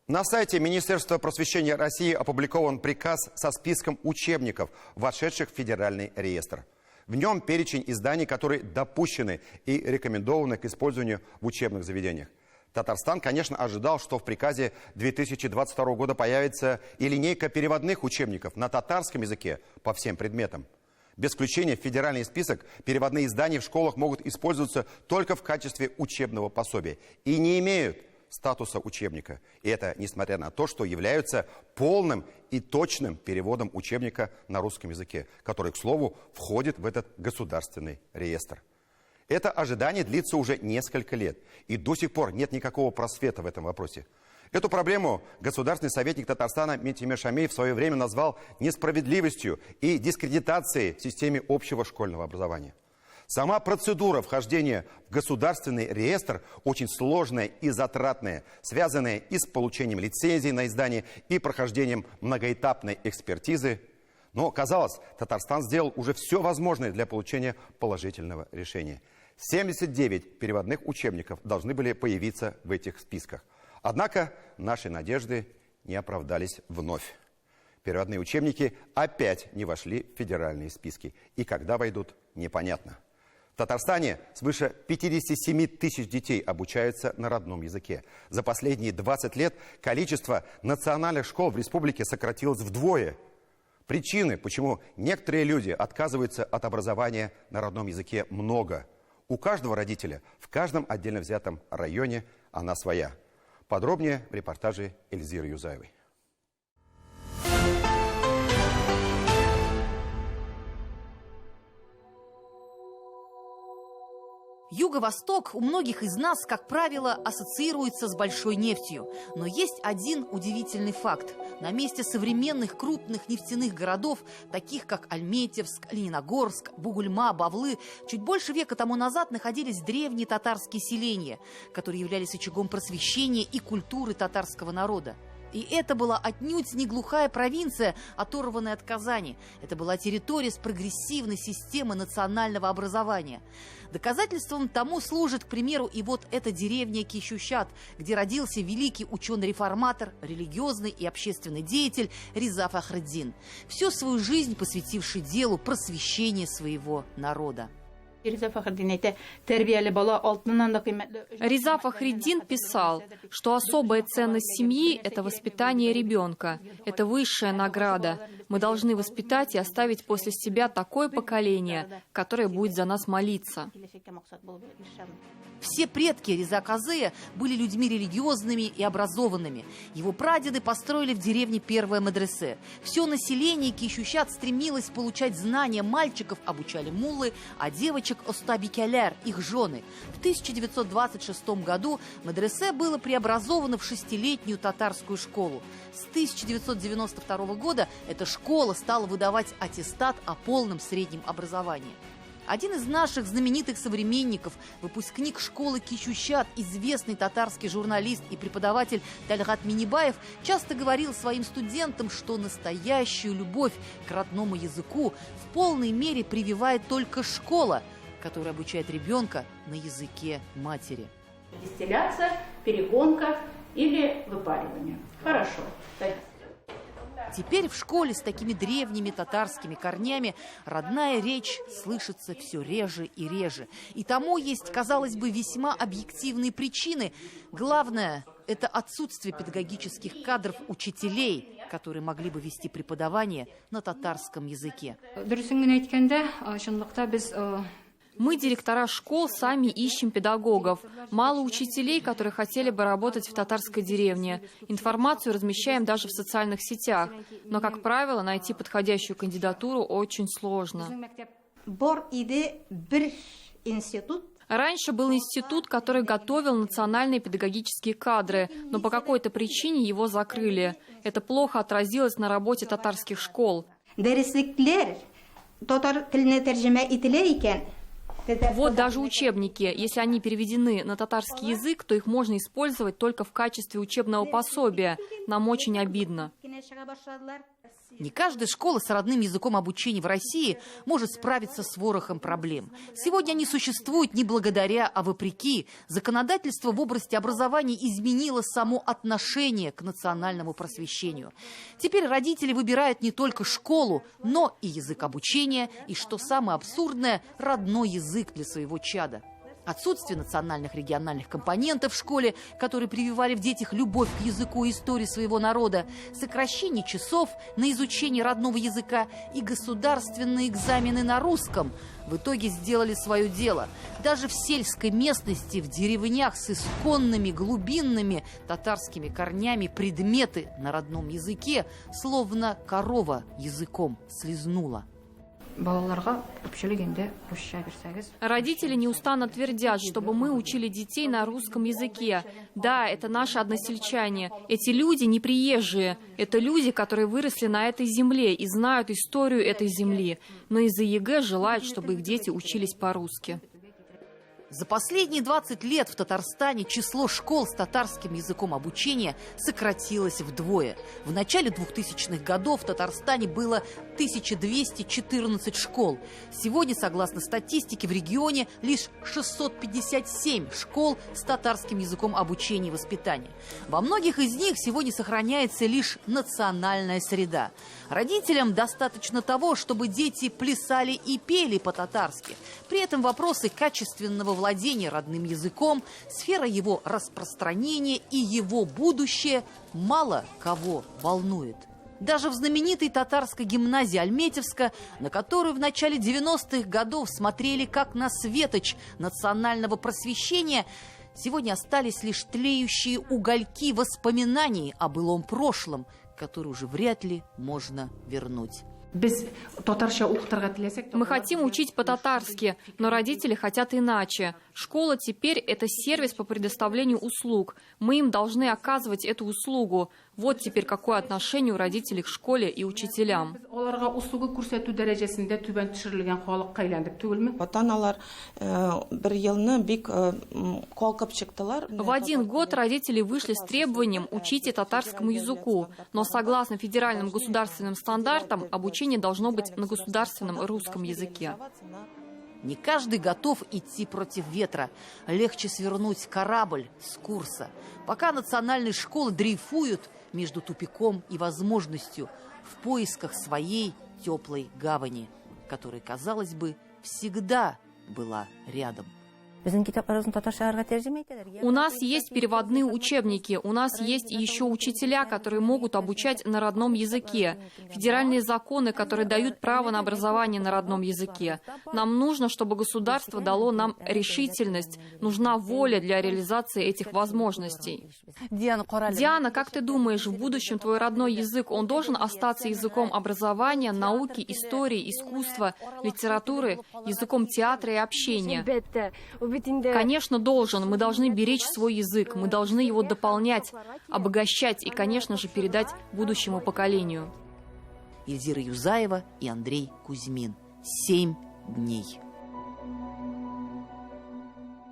На сайте Министерства просвещения России опубликован приказ со списком учебников, вошедших в федеральный реестр. В нем перечень изданий, которые допущены и рекомендованы к использованию в учебных заведениях. Татарстан, конечно, ожидал, что в приказе 2022 года появится и линейка переводных учебников на татарском языке по всем предметам. Без включения в федеральный список переводные издания в школах могут использоваться только в качестве учебного пособия и не имеют статуса учебника. И это несмотря на то, что являются полным и точным переводом учебника на русском языке, который, к слову, входит в этот государственный реестр. Это ожидание длится уже несколько лет, и до сих пор нет никакого просвета в этом вопросе. Эту проблему государственный советник Татарстана Ментимир Шамиев в свое время назвал несправедливостью и дискредитацией в системе общего школьного образования. Сама процедура вхождения в государственный реестр очень сложная и затратная, связанная и с получением лицензий на издание, и прохождением многоэтапной экспертизы. Но, казалось, Татарстан сделал уже все возможное для получения положительного решения. 79 переводных учебников должны были появиться в этих списках. Однако наши надежды не оправдались вновь. Переводные учебники опять не вошли в федеральные списки. И когда войдут, непонятно. В Татарстане свыше 57 тысяч детей обучаются на родном языке. За последние 20 лет количество национальных школ в республике сократилось вдвое. Причины, почему некоторые люди отказываются от образования на родном языке, много. У каждого родителя в каждом отдельно взятом районе она своя. Подробнее в репортаже Эльзиры Юзаевой. Юго-Восток у многих из нас, как правило, ассоциируется с большой нефтью. Но есть один удивительный факт. На месте современных крупных нефтяных городов, таких как Альметьевск, Лениногорск, Бугульма, Бавлы, чуть больше века тому назад находились древние татарские селения, которые являлись очагом просвещения и культуры татарского народа. И это была отнюдь не глухая провинция, оторванная от Казани. Это была территория с прогрессивной системой национального образования. Доказательством тому служит, к примеру, и вот эта деревня Кищущат, где родился великий ученый-реформатор, религиозный и общественный деятель Риза Фахриддин, всю свою жизнь посвятивший делу просвещения своего народа. Риза Фахриддин писал, что особая ценность семьи – это воспитание ребенка, это высшая награда. Мы должны воспитать и оставить после себя такое поколение, которое будет за нас молиться. Все предки Риза Казея были людьми религиозными и образованными. Его прадеды построили в деревне первое медресе. Все население Кищущат стремилось получать знания. Мальчиков обучали муллы, а девочек – остабикялер, их жены. В 1926 году медресе было преобразовано в 6-летнюю татарскую школу. С 1992 года эта школа стала выдавать аттестат о полном среднем образовании. Один из наших знаменитых современников, выпускник школы Кищущат, известный татарский журналист и преподаватель Тальгат Минибаев, часто говорил своим студентам, что настоящую любовь к родному языку в полной мере прививает только школа, которая обучает ребенка на языке матери. Дистилляция, перегонка или выпаривание. Хорошо. Теперь в школе с такими древними татарскими корнями родная речь слышится все реже и реже. И тому есть, казалось бы, весьма объективные причины. Главное – это отсутствие педагогических кадров учителей, которые могли бы вести преподавание на татарском языке. Мы, директора школ, сами ищем педагогов. Мало учителей, которые хотели бы работать в татарской деревне. Информацию размещаем даже в социальных сетях. Но, как правило, найти подходящую кандидатуру очень сложно. Раньше был институт, который готовил национальные педагогические кадры, но по какой-то причине его закрыли. Это плохо отразилось на работе татарских школ. Вот даже учебники, если они переведены на татарский язык, то их можно использовать только в качестве учебного пособия. Нам очень обидно. Не каждая школа с родным языком обучения в России может справиться с ворохом проблем. Сегодня они существуют не благодаря, а вопреки. Законодательство в области образования изменило само отношение к национальному просвещению. Теперь родители выбирают не только школу, но и язык обучения, и, что самое абсурдное, родной язык для своего чада. Отсутствие национальных региональных компонентов в школе, которые прививали в детях любовь к языку и истории своего народа, сокращение часов на изучение родного языка и государственные экзамены на русском в итоге сделали свое дело. Даже в сельской местности, в деревнях с исконными глубинными татарскими корнями предметы на родном языке, словно корова языком слизнула. Родители неустанно твердят, чтобы мы учили детей на русском языке. Да, это наши односельчане. Эти люди не приезжие. Это люди, которые выросли на этой земле и знают историю этой земли. Но из-за ЕГЭ желают, чтобы их дети учились по-русски. За последние 20 лет в Татарстане число школ с татарским языком обучения сократилось вдвое. В начале 2000-х годов в Татарстане было 1214 школ. Сегодня, согласно статистике, в регионе лишь 657 школ с татарским языком обучения и воспитания. Во многих из них сегодня сохраняется лишь национальная среда. Родителям достаточно того, чтобы дети плясали и пели по-татарски. При этом вопросы качественного владения родным языком, сфера его распространения и его будущее мало кого волнует. Даже в знаменитой татарской гимназии Альметьевска, на которую в начале 90-х годов смотрели как на светоч национального просвещения, сегодня остались лишь тлеющие угольки воспоминаний о былом прошлом, которые уже вряд ли можно вернуть. Мы хотим учить по-татарски, но родители хотят иначе. Школа теперь – это сервис по предоставлению услуг. Мы им должны оказывать эту услугу. Вот теперь какое отношение у родителей к школе и учителям. В один год родители вышли с требованием «учите татарскому языку», но согласно федеральным государственным стандартам обучение должно быть на государственном русском языке. Не каждый готов идти против ветра. Легче свернуть корабль с курса. Пока национальные школы дрейфуют между тупиком и возможностью в поисках своей теплой гавани, которая, казалось бы, всегда была рядом. У нас есть переводные учебники, у нас есть еще учителя, которые могут обучать на родном языке, федеральные законы, которые дают право на образование на родном языке. Нам нужно, чтобы государство дало нам решительность, нужна воля для реализации этих возможностей. Диана, как ты думаешь, в будущем твой родной язык, он должен остаться языком образования, науки, истории, искусства, литературы, языком театра и общения? Конечно, должен. Мы должны беречь свой язык, мы должны его дополнять, обогащать и, конечно же, передать будущему поколению. Эльзира Юзаева и Андрей Кузьмин. 7 дней.